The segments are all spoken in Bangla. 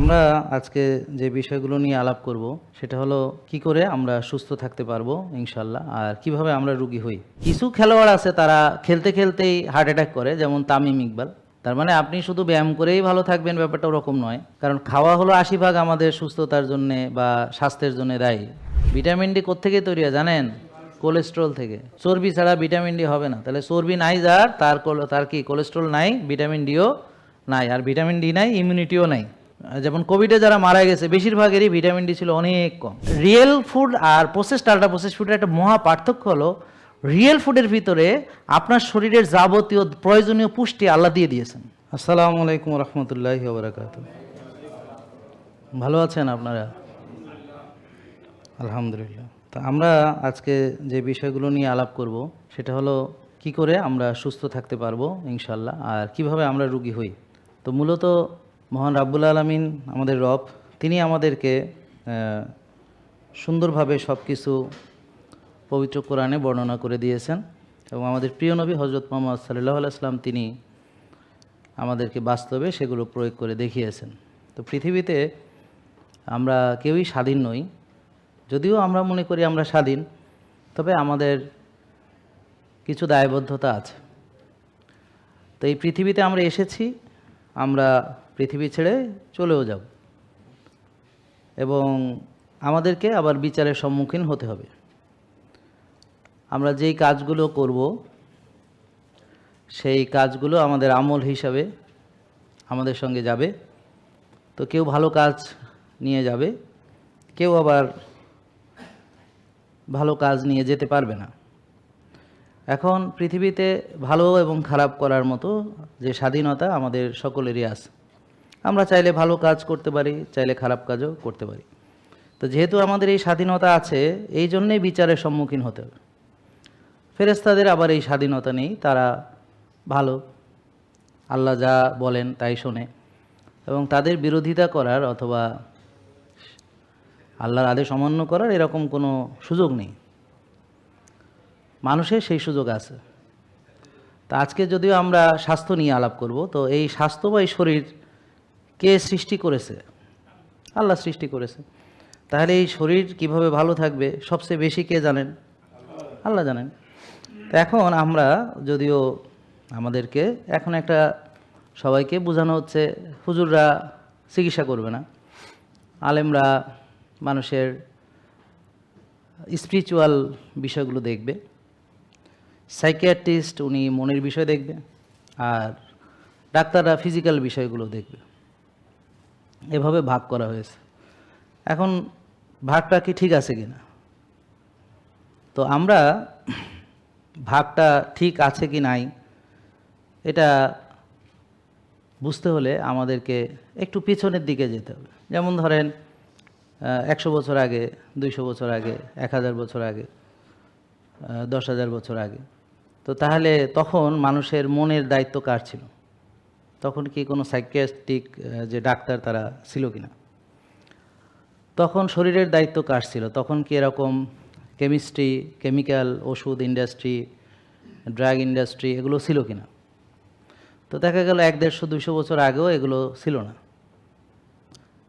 আমরা আজকে যে বিষয়গুলো নিয়ে আলাপ করব সেটা হলো কি করে আমরা সুস্থ থাকতে পারবো ইনশাল্লাহ, আর কিভাবে আমরা রোগী হই। কিছু খেলোয়াড় আছে তারা খেলতে খেলতেই হার্ট অ্যাটাক করে, যেমন তামিম ইকবাল। তার মানে আপনি শুধু ব্যায়াম করেই ভালো থাকবেন ব্যাপারটা ওরকম নয়, কারণ খাওয়া হলো 80 ভাগ আমাদের সুস্থতার জন্য বা স্বাস্থ্যের জন্য দায়ী। ভিটামিন ডি কোত্থেকে তৈরি হয় জানেন? কোলেস্ট্রল থেকে। চর্বি ছাড়া ভিটামিন ডি হবে না। তাহলে চর্বি নাই যার, তার কি কোলেস্ট্রল নাই, ভিটামিন ডিও নাই, আর ভিটামিন ডি নাই, ইমিউনিটিও নাই। যেমন কোভিডে যারা মারা গেছে বেশিরভাগেরই ভিটামিন ডি ছিল অনেক কম। রিয়েল ফুড আর প্রসেসড আল্ট্রা প্রসেস ফুডের একটা মহা পার্থক্য হলো, রিয়েল ফুডের ভিতরে আপনার শরীরের যাবতীয় প্রয়োজনীয় পুষ্টি আল্লাহ দিয়ে দিয়েছেন। আসসালামু আলাইকুম রহমতুল্লাহি ওয়া বারাকাতুহু। ভালো আছেন আপনারা? আলহামদুলিল্লাহ। তো আমরা আজকে যে বিষয়গুলো নিয়ে আলাপ করব সেটা হলো কি করে আমরা সুস্থ থাকতে পারবো ইনশাল্লাহ, আর কিভাবে আমরা রোগী হই। তো মূলত মহান রাব্বুল আলামিন আমাদের রব, তিনি আমাদেরকে সুন্দরভাবে সব কিছু পবিত্র কোরআনে বর্ণনা করে দিয়েছেন, এবং আমাদের প্রিয় নবী হজরত মুহাম্মদ সাল্লাল্লাহু আলাইহি ওয়াসাল্লাম তিনি আমাদেরকে বাস্তবে সেগুলো প্রয়োগ করে দেখিয়েছেন। তো পৃথিবীতে আমরা কেউই স্বাধীন নই, যদিও আমরা মনে করি আমরা স্বাধীন, তবে আমাদের কিছু দায়বদ্ধতা আছে। তো এই পৃথিবীতে আমরা এসেছি, আমরা পৃথিবী ছেড়ে চলেও যাব, এবং আমাদেরকে আবার বিচারের সম্মুখীন হতে হবে। আমরা যেই কাজগুলো করব সেই কাজগুলো আমাদের আমল হিসাবে আমাদের সঙ্গে যাবে। তো কেউ ভালো কাজ নিয়ে যাবে, কেউ আবার ভালো কাজ নিয়ে যেতে পারবে না। এখন পৃথিবীতে ভালো এবং খারাপ করার মতো যে স্বাধীনতা আমাদের সকলেরই আছে। আমরা চাইলে ভালো কাজ করতে পারি, চাইলে খারাপ কাজও করতে পারি। তো যেহেতু আমাদের এই স্বাধীনতা আছে, এই জন্যেই বিচারের সম্মুখীন হতে হবে। ফেরেশতাদের আবার এই স্বাধীনতা নেই, তারা ভালো, আল্লাহ যা বলেন তাই শোনে, এবং তাদের বিরোধিতা করার অথবা আল্লাহর আদেশ অমান্য করার এরকম কোনো সুযোগ নেই। মানুষের সেই সুযোগ আছে। তা আজকে যদিও আমরা স্বাস্থ্য নিয়ে আলাপ করব, তো এই স্বাস্থ্য বা এই শরীর কে সৃষ্টি করেছে? আল্লাহ সৃষ্টি করেছে। তাহলে এই শরীর কিভাবে ভালো থাকবে সবচেয়ে বেশি কে জানেন? আল্লাহ জানেন। তো এখন আমরা যদিও আমাদেরকে এখন একটা সবাইকে বোঝানো হচ্ছে হুজুররা চিকিৎসা করবে না, আলেমরা মানুষের স্পিরিচুয়াল বিষয়গুলো দেখবে, সাইকিয়াট্রিস্ট উনি মনের বিষয় দেখবে, আর ডাক্তাররা ফিজিক্যাল বিষয়গুলো দেখবে। এভাবে ভাগ করা হয়েছে। এখন ভাগটা কি ঠিক আছে কিনা? তো আমরা ভাগটা ঠিক আছে কি নাই এটা বুঝতে হলে আমাদেরকে একটু পিছনের দিকে যেতে হবে। যেমন ধরেন 100 বছর আগে, 200 বছর আগে, 1000 বছর আগে, 10,000 বছর আগে। তো তাহলে তখন মানুষের মনের দায়িত্ব কার ছিল? তখন কি কোনো সাইকিয়াট্রিক যে ডাক্তার তারা ছিল কিনা? তখন শরীরের দায়িত্ব কার ছিল? তখন কি এরকম কেমিস্ট্রি, কেমিক্যাল, ওষুধ ইন্ডাস্ট্রি, ড্রাগ ইন্ডাস্ট্রি এগুলো ছিল কিনা? তো দেখা গেল 100-150-200 বছর আগেও এগুলো ছিল না।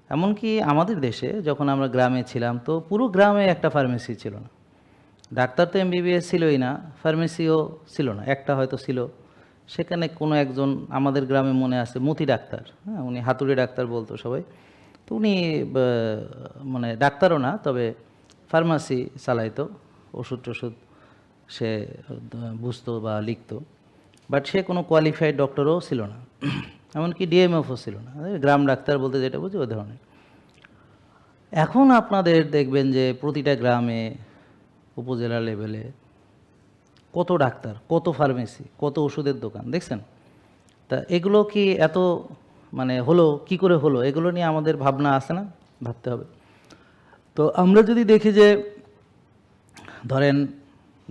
এমনকি আমাদের দেশে যখন আমরা গ্রামে ছিলাম, তো পুরো গ্রামে একটা ফার্মেসি ছিল না। ডাক্তার তো এমবিবিএস ছিলই না, ফার্মেসিও ছিল না, একটা হয়তো ছিল। সেখানে কোনো একজন আমাদের গ্রামে মনে আছে মতি ডাক্তার, হ্যাঁ, উনি হাতুড়ি ডাক্তার বলতো সবাই। তো উনি মানে ডাক্তারও না, তবে ফার্মাসি চালাইতো, ওষুধ টষুধ সে বুঝতো বা লিখতো, বাট সে কোনো কোয়ালিফাইড ডক্টরও ছিল না, এমনকি ডিএমএফও ছিল না। গ্রাম ডাক্তার বলতে যেটা বুঝি ওই ধরনের। এখন আপনাদের দেখবেন যে প্রতিটা গ্রামে, উপজেলা লেভেলে কত ডাক্তার, কত ফার্মেসি, কত ওষুধের দোকান দেখছেন? তা এগুলো কি এত মানে হলো কি করে হলো? এগুলো নিয়ে আমাদের ভাবনা আছে না? ভাবতে হবে। তো আমরা যদি দেখি যে ধরেন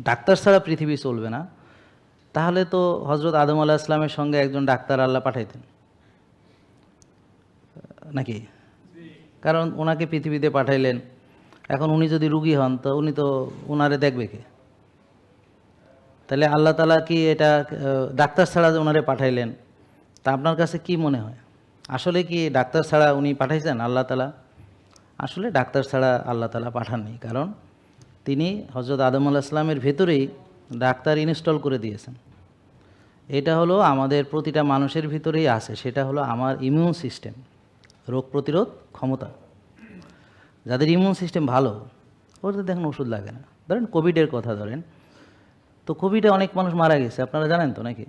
ডাক্তার ছাড়া পৃথিবী চলবে না, তাহলে তো হজরত আদম আলাইহিস সালামের সঙ্গে একজন ডাক্তার আল্লাহ পাঠাইতেন নাকি? কারণ ওনাকে পৃথিবীতে পাঠাইলেন, এখন উনি যদি রুগী হন তো উনি তো ওনারে দেখবে কে? তাহলে আল্লাহ তাআলা কি এটা ডাক্তার ছাড়া যে ওনারে পাঠাইলেন, তা আপনার কাছে কি মনে হয়? আসলে কি ডাক্তার ছাড়া উনি পাঠাইছেন আল্লাহ তাআলা? আসলে ডাক্তার ছাড়া আল্লাহ তাআলা পাঠাননি, কারণ তিনি হযরত আদম আলাইহিস সালামের ভেতরেই ডাক্তার ইনস্টল করে দিয়েছেন। এটা হলো আমাদের প্রতিটা মানুষের ভিতরেই আছে, সেটা হলো আমার ইমিউন সিস্টেম, রোগ প্রতিরোধ ক্ষমতা। যাদের ইমিউন সিস্টেম ভালো, ওদের দেখেন ওষুধ লাগে না। ধরেন কোভিডের কথা ধরেন, তো কোভিডে অনেক মানুষ মারা গেছে, আপনারা জানেন তো নাকি?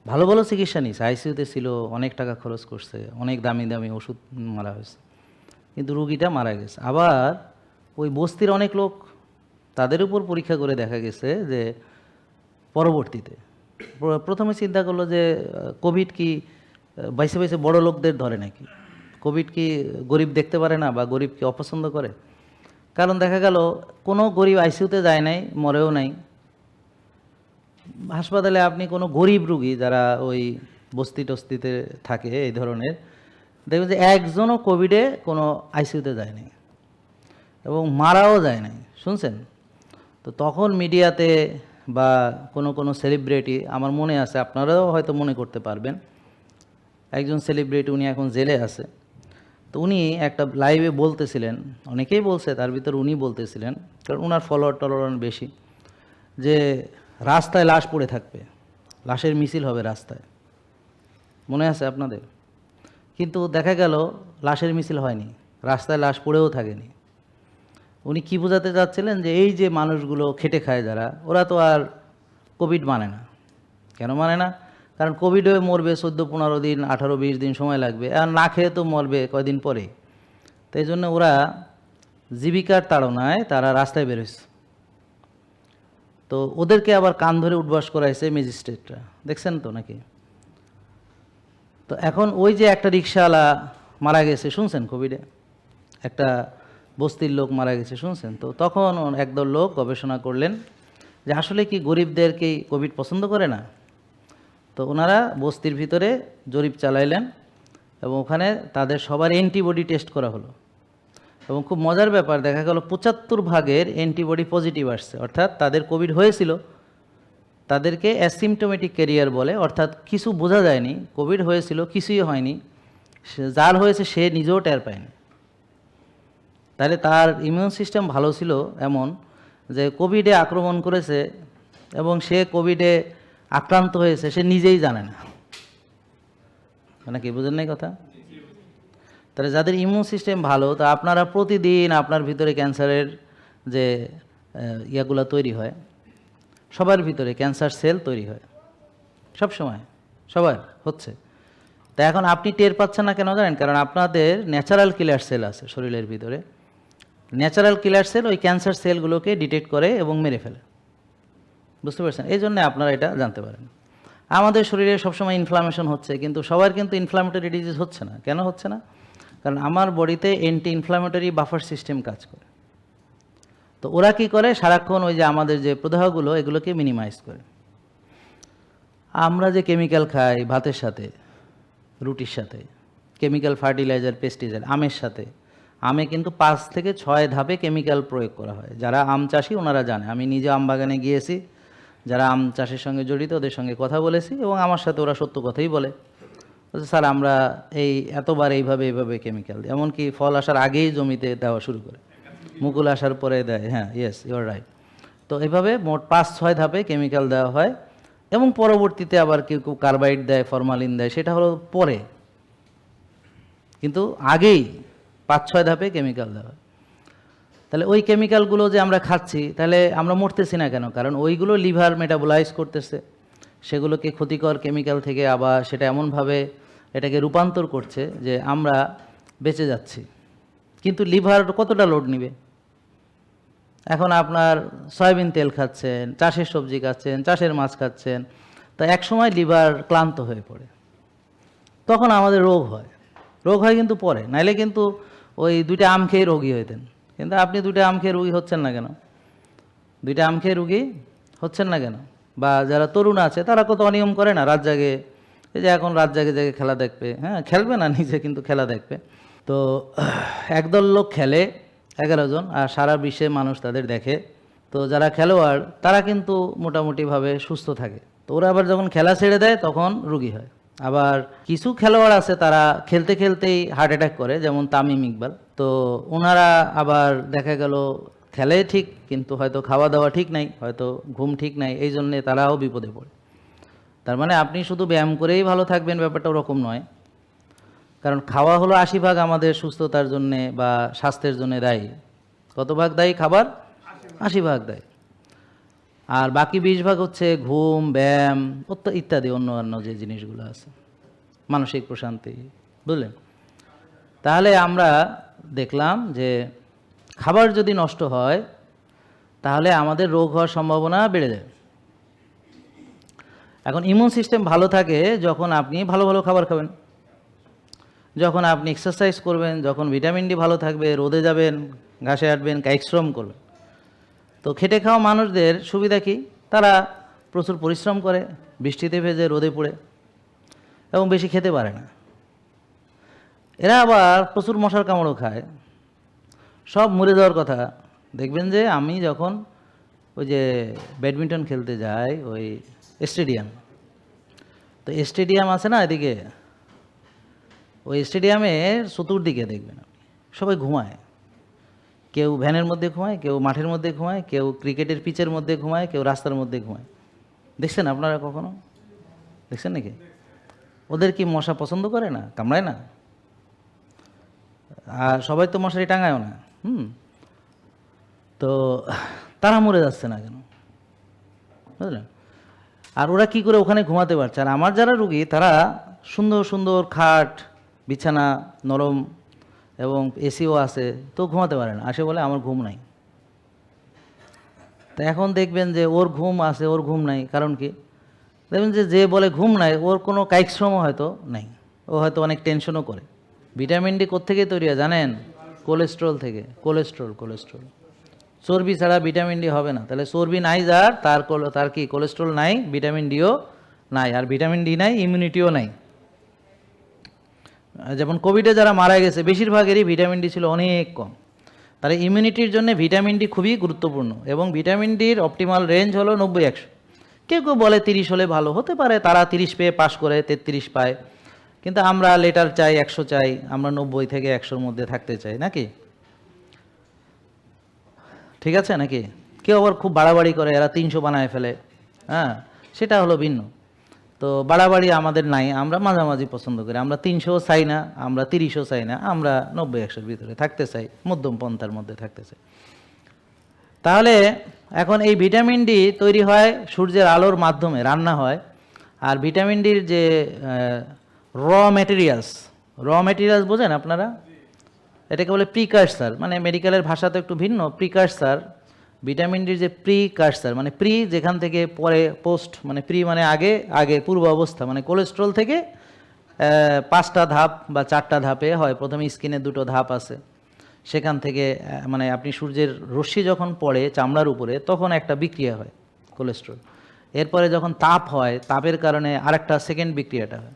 ভালো ভালো চিকিৎসা নিয়েছে, আইসিইউতে ছিল, অনেক টাকা খরচ করছে, অনেক দামি দামি ওষুধ মারা হয়েছে, কিন্তু রুগীটা মারা গেছে। আবার ওই বস্তির অনেক লোক, তাদের উপর পরীক্ষা করে দেখা গেছে যে পরবর্তীতে প্রথমে চিন্তা করলো যে কোভিড কি বাইসে বাইসে বড় লোকদের ধরে নাকি, কোভিড কি গরিব দেখতে পারে না, বা গরিব কি অপছন্দ করে? কারণ দেখা গেল কোনো গরিব আইসিইউতে যায় নাই, মরেও নাই। হাসপাতালে আপনি কোনো গরিব রুগী যারা ওই বস্তি টস্তিতে থাকে এই ধরনের, দেখবেন যে একজনও কোভিডে কোনো আইসিইউতে যায় নাই এবং মারাও যায় নাই, শুনছেন? তো তখন মিডিয়াতে বা কোনো কোনো সেলিব্রিটি, আমার মনে আছে, আপনারাও হয়তো মনে করতে পারবেন, একজন সেলিব্রিটি, উনি এখন জেলে আছে। তো উনি একটা লাইভে বলতেছিলেন, অনেকেই বলছে, তার ভিতর উনি বলতেছিলেন, কারণ ওনার ফলোয়ার টলোয়ার বেশি, যে রাস্তায় লাশ পড়ে থাকবে, লাশের মিছিল হবে রাস্তায়, মনে আছে আপনাদের? কিন্তু দেখা গেল লাশের মিছিল হয়নি, রাস্তায় লাশ পড়েও থাকেনি। উনি কি বোঝাতে চাচ্ছিলেন যে এই যে মানুষগুলো খেটে খায় যারা, ওরা তো আর কোভিড মানে না। কেন মানে না? কারণ কোভিড হয়ে মরবে 14-15 দিন, 18-20 দিন সময় লাগবে, আর না খেয়ে তো মরবে কয়দিন পরে। তো এই জন্য ওরা জীবিকার তাড়নায় তারা রাস্তায় বেরোচ্ছে। তো ওদেরকে আবার কান ধরে উঠবাস করাইছে ম্যাজিস্ট্রেটরা, দেখছেন তো নাকি? তো এখন ওই যে একটা রিক্সাওয়ালা মারা গেছে, শুনছেন? কোভিডে একটা বস্তির লোক মারা গেছে, শুনছেন তো? তখন একদল লোক গবেষণা করলেন যে আসলে কি গরিবদেরকেই কোভিড পছন্দ করে না। তো ওনারা বস্তির ভিতরে জরিপ চালাইলেন এবং ওখানে তাদের সবার অ্যান্টিবডি টেস্ট করা হলো, এবং খুব মজার ব্যাপার, দেখা গেল 75% অ্যান্টিবডি পজিটিভ আসছে, অর্থাৎ তাদের কোভিড হয়েছিল, তাদেরকে অ্যাসিমটোমেটিক ক্যারিয়ার বলে, অর্থাৎ কিছু বোঝা যায়নি, কোভিড হয়েছিল, কিছুই হয়নি, যার হয়েছে সে নিজেও টের পায়নি। তাহলে তার ইমিউন সিস্টেম ভালো ছিল, এমন যে কোভিডে আক্রমণ করেছে এবং সে কোভিডে আক্রান্ত হয়েছে সে নিজেই জানে না। মানে কি, বুঝেন নাই কথা? তাহলে যাদের ইমিউন সিস্টেম ভালো, তা আপনারা প্রতিদিন আপনার ভিতরে ক্যান্সারের যে ইয়াগুলো তৈরি হয়, সবার ভিতরে ক্যান্সার সেল তৈরি হয় সব সময়, সবার হচ্ছে। তা এখন আপনি টের পাচ্ছেন না কেন জানেন? কারণ আপনাদের ন্যাচারাল কিলার সেল আছে শরীরের ভিতরে। ন্যাচারাল কিলার সেল ওই ক্যান্সার সেলগুলোকে ডিটেক্ট করে এবং মেরে ফেলে, বুঝতে পারছেন? এই জন্য আপনারা এটা জানতে পারেন। আমাদের শরীরে সবসময় ইনফ্লামেশন হচ্ছে, কিন্তু সবার কিন্তু ইনফ্লামেটরি ডিজিজ হচ্ছে না। কেন হচ্ছে না? কারণ আমার বডিতে অ্যান্টি ইনফ্লামেটরি বাফার সিস্টেম কাজ করে। তো ওরা কি করে? সারাক্ষণ ওই যে আমাদের যে প্রদাহগুলো, এগুলোকে মিনিমাইজ করে। আমরা যে কেমিক্যাল খাই ভাতের সাথে, রুটির সাথে, কেমিক্যাল ফার্টিলাইজার, পেস্টিসাইড, আমের সাথে, আমে কিন্তু 5 থেকে 6 ধাপে কেমিক্যাল প্রয়োগ করা হয়। যারা আম চাষি ওনারা জানে, আমি নিজে আম বাগানে গিয়েছি, যারা আম চাষের সঙ্গে জড়িত ওদের সঙ্গে কথা বলেছি, এবং আমার সাথে ওরা সত্য কথাই বলে। স্যার আমরা এই এতবার এইভাবে এইভাবে কেমিক্যাল দিই, এমনকি ফল আসার আগেই জমিতে দেওয়া শুরু করে, মুকুল আসার পরে দেয়। হ্যাঁ, ইয়েস, ইউর রাইট। তো এইভাবে মোট 5-6 ধাপে কেমিক্যাল দেওয়া হয়, এবং পরবর্তীতে আবার কেউ কেউ কার্বাইড দেয়, ফরমালিন দেয়, সেটা হলো পরে, কিন্তু আগেই 5-6 ধাপে কেমিক্যাল দেওয়া হয়। তাহলে ওই কেমিক্যালগুলো যে আমরা খাচ্ছি, তাহলে আমরা মরতেছি না কেন? কারণ ওইগুলো লিভার মেটাবোলাইজ করতেছে, সেগুলোকে ক্ষতিকর কেমিক্যাল থেকে আবার সেটা এমনভাবে এটাকে রূপান্তর করছে যে আমরা বেঁচে যাচ্ছি। কিন্তু লিভার কতটা লোড নিবে? এখন আপনার সয়াবিন তেল খাচ্ছেন, চাষের সবজি খাচ্ছেন, চাষের মাছ খাচ্ছেন, তা একসময় লিভার ক্লান্ত হয়ে পড়ে, তখন আমাদের রোগ হয়। রোগ হয় কিন্তু পরে, নাইলে কিন্তু ওই 2টা আম খেয়ে রোগী হইতেন। কিন্তু আপনি 2টা আম খেয়ে রোগী হচ্ছেন না কেন? 2টা আম খেয়ে রোগী হচ্ছেন না কেন? বা যারা তরুণ আছে তারা কত অনিয়ম করে না, রাত জাগে, এই যে এখন রাত জাগে জাগে খেলা দেখবে, হ্যাঁ খেলবে না নিজে, কিন্তু খেলা দেখবে। তো একদল লোক খেলে 11 জন, আর সারা বিশ্বে মানুষ তাদের দেখে। তো যারা খেলোয়াড় তারা কিন্তু মোটামুটিভাবে সুস্থ থাকে। তো ওরা আবার যখন খেলা ছেড়ে দেয় তখন রোগী হয়। আবার কিছু খেলোয়াড় আছে তারা খেলতে খেলতেই হার্ট অ্যাটাক করে, যেমন তামিম ইকবাল। তো ওনারা আবার দেখা গেল খেলে ঠিক, কিন্তু হয়তো খাওয়া দাওয়া ঠিক নাই, হয়তো ঘুম ঠিক নাই, এই জন্যে তারাও বিপদে পড়ে। তার মানে আপনি শুধু ব্যায়াম করেই ভালো থাকবেন ব্যাপারটা ওরকম নয়, কারণ খাওয়া হলো 80 ভাগ আমাদের সুস্থতার জন্যে বা স্বাস্থ্যের জন্য দায়ী। কত ভাগ দায়ী খাবার? 80 ভাগ দায়ী। আর বাকি 20 ভাগ হচ্ছে ঘুম, ব্যায়াম ইত্যাদি অন্য যে জিনিসগুলো আছে, মানসিক প্রশান্তি, বুঝলেন? তাহলে আমরা দেখলাম যে খাবার যদি নষ্ট হয় তাহলে আমাদের রোগ হওয়ার সম্ভাবনা বেড়ে যায়। এখন ইমিউন সিস্টেম ভালো থাকে যখন আপনি ভালো ভালো খাবার খাবেন, যখন আপনি এক্সারসাইজ করবেন, যখন ভিটামিন ডি ভালো থাকবে, রোদে যাবেন, ঘাসে হাঁটবেন, কায়িক শ্রম করবেন। তো খেটে খাওয়া মানুষদের সুবিধা কি? তারা প্রচুর পরিশ্রম করে, বৃষ্টিতে ভেজে, রোদে পুড়ে, এবং বেশি খেতে পারে না। এরা আবার প্রচুর মশার কামড়ও খায়, সব মরে যাওয়ার কথা। দেখবেন যে আমি যখন ওই যে ব্যাডমিন্টন খেলতে যাই ওই স্টেডিয়াম, তো স্টেডিয়াম আছে না এদিকে, ওই স্টেডিয়ামের চতুর্দিকে দেখবেন আপনি সবাই ঘুমায়। কেউ ভ্যানের মধ্যে ঘুমায়, কেউ মাঠের মধ্যে ঘুমায়, কেউ ক্রিকেটের পিচের মধ্যে ঘুমায়, কেউ রাস্তার মধ্যে ঘুমায়। দেখছেন আপনারা কখনো? দেখছেন নাকি? ওদের কি মশা পছন্দ করে না? কামড়ায় না? আর সবাই তো মশারি টাঙায়ও না। তো তারা মরে যাচ্ছে না কেন, বুঝলেন? আর ওরা কি করে ওখানে ঘুমাতে পারছে? আর আমার যারা রুগী তারা সুন্দর সুন্দর খাট, বিছানা নরম, এবং এসিও আছে, তো ঘুমাতে পারে না, আসে বলে আমার ঘুম নাই। তা এখন দেখবেন যে ওর ঘুম আছে, ওর ঘুম নাই, কারণ কি? দেখবেন যে যে বলে ঘুম নাই ওর কোনো কায়িক শ্রমও হয়তো নাই, ও হয়তো অনেক টেনশনও করে। ভিটামিন ডি কোত্থেকে তৈরি হয় জানেন? কোলেস্ট্রল থেকে। কোলেস্ট্রল চর্বি ছাড়া ভিটামিন ডি হবে না। তাহলে চর্বি নাই যার, তার কি কোলেস্ট্রল নাই, ভিটামিন ডিও নাই, আর ভিটামিন ডি নাই, ইমিউনিটিও নাই। যেমন কোভিডে যারা মারা গেছে বেশিরভাগেরই ভিটামিন ডি ছিল অনেক কম। তাহলে ইমিউনিটির জন্য ভিটামিন ডি খুবই গুরুত্বপূর্ণ, এবং ভিটামিন ডির অপটিমাল রেঞ্জ হলো 90-100। কেউ কেউ বলে 30 হলে ভালো হতে পারে, তারা 30 পেয়ে পাশ করে, 33 পায়, কিন্তু আমরা লেটার চাই 100 চাই, আমরা 90 থেকে 100-র মধ্যে থাকতে চাই নাকি? ঠিক আছে নাকি? কেউ আবার খুব বাড়াবাড়ি করে, এরা 300 বানায় ফেলে, হ্যাঁ, সেটা হলো ভিন্ন। তো বাড়াবাড়ি আমাদের নাই, আমরা মাঝামাঝি পছন্দ করি। আমরা 300ও চাই না, আমরা 30ও চাই না, আমরা 90-100-র ভিতরে থাকতে চাই, মধ্যম পন্থার মধ্যে থাকতে চাই। তাহলে এখন এই ভিটামিন ডি তৈরি হয় সূর্যের আলোর মাধ্যমে, রান্না হয়। আর ভিটামিন ডির যে র ম্যাটেরিয়ালস বোঝেন আপনারা? এটাকে বলে প্রিকার্সার, মানে মেডিকেলের ভাষা তো একটু ভিন্ন। প্রিকার্সার, ভিটামিন ডির যে প্রিকার্সার, মানে প্রি যেখান থেকে পরে, পোস্ট মানে প্রি মানে আগে, আগে পূর্ব অবস্থা, মানে কোলেস্ট্রল থেকে 5টা ধাপ বা 4টা ধাপে হয়। প্রথমে স্কিনে 2টো ধাপ আছে, সেখান থেকে মানে আপনি সূর্যের রশ্মি যখন পড়ে চামড়ার উপরে তখন একটা বিক্রিয়া হয় কোলেস্ট্রল। এরপরে যখন তাপ হয়, তাপের কারণে আরেকটা সেকেন্ড বিক্রিয়াটা হয়।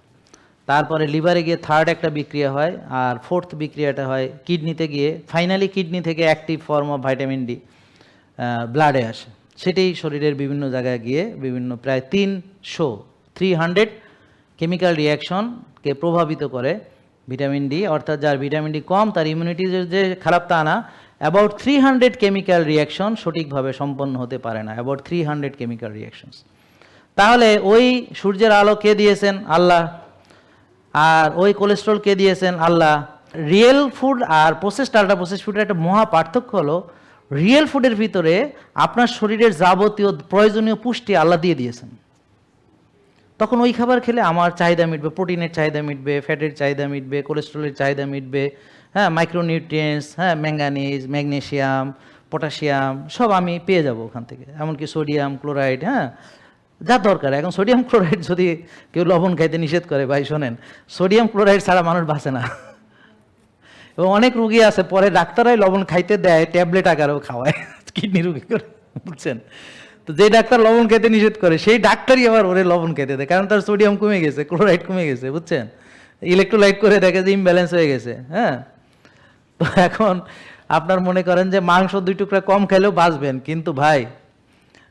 তারপরে লিভারে গিয়ে থার্ড একটা বিক্রিয়া হয়, আর ফোর্থ বিক্রিয়াটা হয় কিডনিতে গিয়ে। ফাইনালি কিডনি থেকে active form of vitamin D ব্লাডে আসে, সেটাই শরীরের বিভিন্ন জায়গায় গিয়ে বিভিন্ন প্রায় 300 কেমিক্যাল রিয়াকশনকে প্রভাবিত করে ভিটামিন ডি। অর্থাৎ যার ভিটামিন ডি কম তার ইমিউনিটি যে খারাপ তা না, অ্যাবাউট 300 কেমিক্যাল রিয়াকশন সঠিকভাবে সম্পন্ন হতে পারে না, অ্যাবাউট 300 কেমিক্যাল রিয়াকশনস। তাহলে ওই সূর্যের আলো কে দিয়েছেন? আল্লাহ। আর ওই কোলেস্ট্রল কে দিয়েছেন? আল্লাহ। রিয়েল ফুড আর প্রসেসড আল্ট্রা প্রসেসড ফুডের একটা মহা পার্থক্য হলো, রিয়েল ফুডের ভিতরে আপনার শরীরের যাবতীয় প্রয়োজনীয় পুষ্টি আল্লাহ দিয়ে দিয়েছেন। তখন ওই খাবার খেলে আমার চাহিদা মিটবে, প্রোটিনের চাহিদা মিটবে, ফ্যাটের চাহিদা মিটবে, কোলেস্ট্রলের চাহিদা মিটবে, হ্যাঁ, মাইক্রোনিউট্রিয়েন্টস, হ্যাঁ, ম্যাঙ্গানিজ, ম্যাগনেশিয়াম, পটাশিয়াম সব আমি পেয়ে যাব ওখান থেকে, এমনকি সোডিয়াম ক্লোরাইড, হ্যাঁ, যা দরকার। এখন সোডিয়াম ক্লোরাইড যদি কেউ লবণ খাইতে নিষেধ করে, ভাই শোনেন, সোডিয়াম ক্লোরাইড ছাড়া মানুষ বাঁচে না। এবং অনেক রুগী আছে পরে ডাক্তারাই লবণ খাইতে দেয়, ট্যাবলেট আকারেও খাওয়ায়, কিডনি রুগী করে, বুঝছেন? তো যে ডাক্তার লবণ খেতে নিষেধ করে সেই ডাক্তারই আবার ওরে লবণ খেতে দেয়, কারণ তার সোডিয়াম কমে গেছে, ক্লোরাইড কমে গেছে, বুঝছেন? ইলেকট্রোলাইট করে দেখে যে ইমব্যালেন্স হয়ে গেছে। হ্যাঁ, তো এখন আপনার মনে করেন যে মাংস 2 টুকরা কম খেলেও বাঁচবেন, কিন্তু ভাই,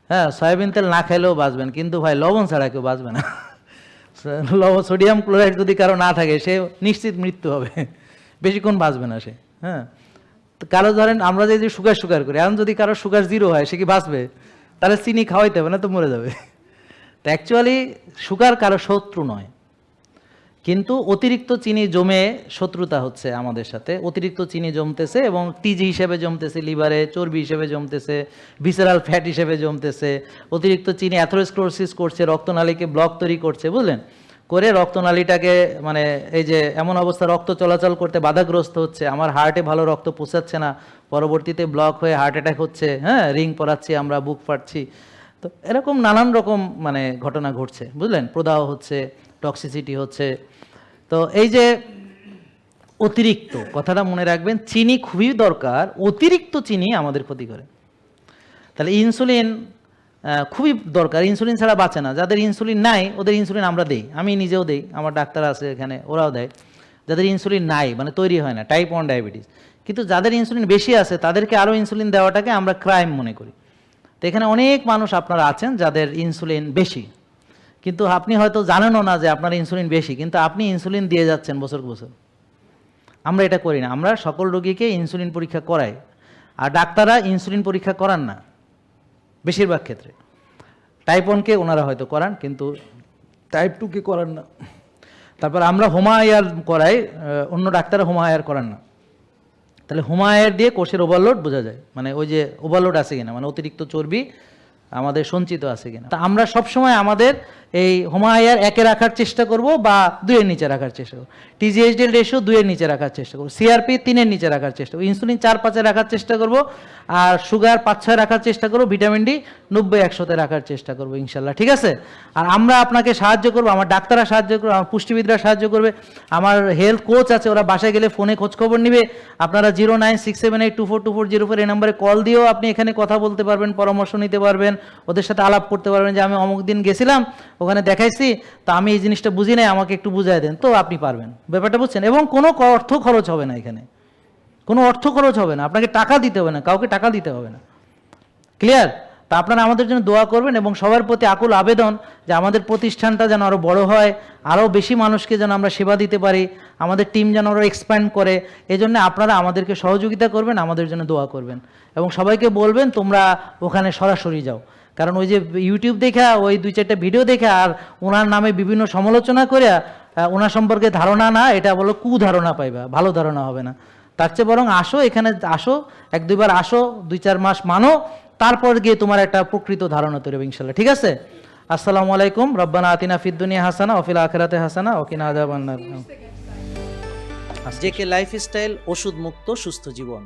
হ্যাঁ, সয়াবিন তেল না খেলেও বাঁচবেন, কিন্তু ভাই লবণ ছাড়া কেউ বাঁচবে না। সোডিয়াম ক্লোরাইড যদি কারো না থাকে সে নিশ্চিত মৃত্যু হবে, বেশিক্ষণ বাঁচবে না সে। হ্যাঁ, তো কারো ধরেন আমরা যে সুগার করি, এখন যদি কারো সুগার 0 হয় সে কি বাঁচবে? তাহলে চিনি খাওয়াইতে হবে না, তো মরে যাবে। তো অ্যাকচুয়ালি সুগার কারো শত্রু নয়, কিন্তু অতিরিক্ত চিনি জমে শত্রুতা হচ্ছে আমাদের সাথে। অতিরিক্ত চিনি জমতেছে এবং টিজি হিসেবে জমতেছে, লিভারে চর্বি হিসেবে জমতেছে, ভিসেরাল ফ্যাট হিসেবে জমতেছে। অতিরিক্ত চিনি অ্যাথেরোস্ক্লেরোসিস করছে, রক্তনালীকে ব্লক তৈরি করছে, বুঝলেন, করে রক্তনালীটাকে মানে এই যে এমন অবস্থা রক্ত চলাচল করতে বাধাগ্রস্ত হচ্ছে, আমার হার্টে ভালো রক্ত পৌঁছাচ্ছে না, পরবর্তীতে ব্লক হয়ে হার্ট অ্যাটাক হচ্ছে, হ্যাঁ, রিং পরাচ্ছি আমরা, বুক ফাটছি। তো এরকম নানান রকম মানে ঘটনা ঘটছে, বুঝলেন, প্রদাহ হচ্ছে, টক্সিসিটি হচ্ছে। তো এই যে অতিরিক্ত কথাটা মনে রাখবেন, চিনি খুবই দরকার, অতিরিক্ত চিনি আমাদের ক্ষতি করে। তাহলে ইনসুলিন খুবই দরকার, ইনসুলিন ছাড়া বাঁচে না। যাদের ইনসুলিন নাই ওদের ইনসুলিন আমরা দেই, আমি নিজেও দেই, আমার ডাক্তার আছে এখানে ওরাও দেয়। যাদের ইনসুলিন নাই মানে তৈরি হয় না, টাইপ 1 ডায়াবেটিস, কিন্তু যাদের ইনসুলিন বেশি আছে তাদেরকে আরও ইনসুলিন দেওয়াটাকে আমরা ক্রাইম মনে করি। তো এখানে অনেক মানুষ আপনারা আছেন যাদের ইনসুলিন বেশি, কিন্তু আপনি হয়তো জানেনও না যে আপনার ইনসুলিন বেশি, কিন্তু আপনি ইনসুলিন দিয়ে যাচ্ছেন বছর বছর। আমরা এটা করি না, আমরা সকল রোগীকে ইনসুলিন পরীক্ষা করাই, আর ডাক্তাররা ইনসুলিন পরীক্ষা করান না বেশিরভাগ ক্ষেত্রে। টাইপ 1কে ওনারা হয়তো করান, কিন্তু টাইপ 2কে করান না। তারপর আমরা হোমায়ার করাই, অন্য ডাক্তাররা হোমায়ার করান না। তাহলে হোমায়ার দিয়ে কোষের ওভারলোড বোঝা যায়, মানে ওই যে ওভারলোড আছে কিনা, মানে অতিরিক্ত চর্বি আমাদের সঞ্চিত আছে কিনা। তা আমরা সবসময় আমাদের এই হোমায়ার 1-এ রাখার চেষ্টা করব বা 2-এর নিচে রাখার চেষ্টা করব, টিজিএইচডি রেশিও 2-এর নিচে রাখার চেষ্টা করব, সিআরপি 3-এর নিচে রাখার চেষ্টা করব, ইনসুলিন 4-5-এ রাখার চেষ্টা করব, আর সুগার 5-6 রাখার চেষ্টা করব, ভিটামিন ডি 90-100-তে রাখার চেষ্টা করব ইনশাল্লাহ, ঠিক আছে? আর আমরা আপনাকে সাহায্য করব, আমার ডাক্তাররা সাহায্য করবে, আমার পুষ্টিবিদরা সাহায্য করবে, আমার হেলথ কোচ আছে, ওরা বাসায় গেলে ফোনে খোঁজখবর নেবে। আপনারা 09678242404 এই নম্বরে কল দিয়েও আপনি এখানে কথা বলতে পারবেন, পরামর্শ নিতে পারবেন, ওদের সাথে আলাপ করতে পারবেন যে আমি অমুক দিন গেছিলাম, ওখানে দেখাইছি, তো আমি এই জিনিসটা বুঝি নাই, আমাকে একটু বুঝাই দেন, তো আপনি পারবেন। ব্যাপারটা বুঝছেন? এবং কোনো অর্থ খরচ হবে না, এখানে কোনো অর্থ খরচ হবে না, আপনাকে টাকা দিতে হবে না, কাউকে টাকা দিতে হবে না। ক্লিয়ার? তা আপনারা আমাদের জন্য দোয়া করবেন এবং সবার প্রতি আকুল আবেদন যে আমাদের প্রতিষ্ঠানটা যেন আরও বড় হয়, আরও বেশি মানুষকে যেন আমরা সেবা দিতে পারি, আমাদের টিম যেন আরও এক্সপ্যান্ড করে। এই জন্য আপনারা আমাদেরকে সহযোগিতা করবেন, আমাদের জন্য দোয়া করবেন এবং সবাইকে বলবেন তোমরা ওখানে সরাসরি যাও। কারণ ওই যে ইউটিউব দেখা, ওই 2-4টা ভিডিও দেখে আর ওনার নামে বিভিন্ন সমালোচনা করে ওনার সম্পর্কে ধারণা না, এটা বলো কুধারণা পাইবা, ভালো ধারণা হবে না। তার চেয়ে বরং আসো, এখানে আসো, 1-2 বার আসো, 2-4 মাস মানো, তারপর গিয়ে তোমার একটা প্রকৃত ধারণা তৈরি হবে ইনশাল্লাহ, ঠিক আছে? আসসালামু আলাইকুম। রব্বানা আতিনা ফিদ দুনিয়া হাসানা ওয়া ফিল আখিরাতি হাসানা ওয়া কিনা আযাবান্নার। জেকে লাইফস্টাইল, ওষুধ মুক্ত সুস্থ জীবন।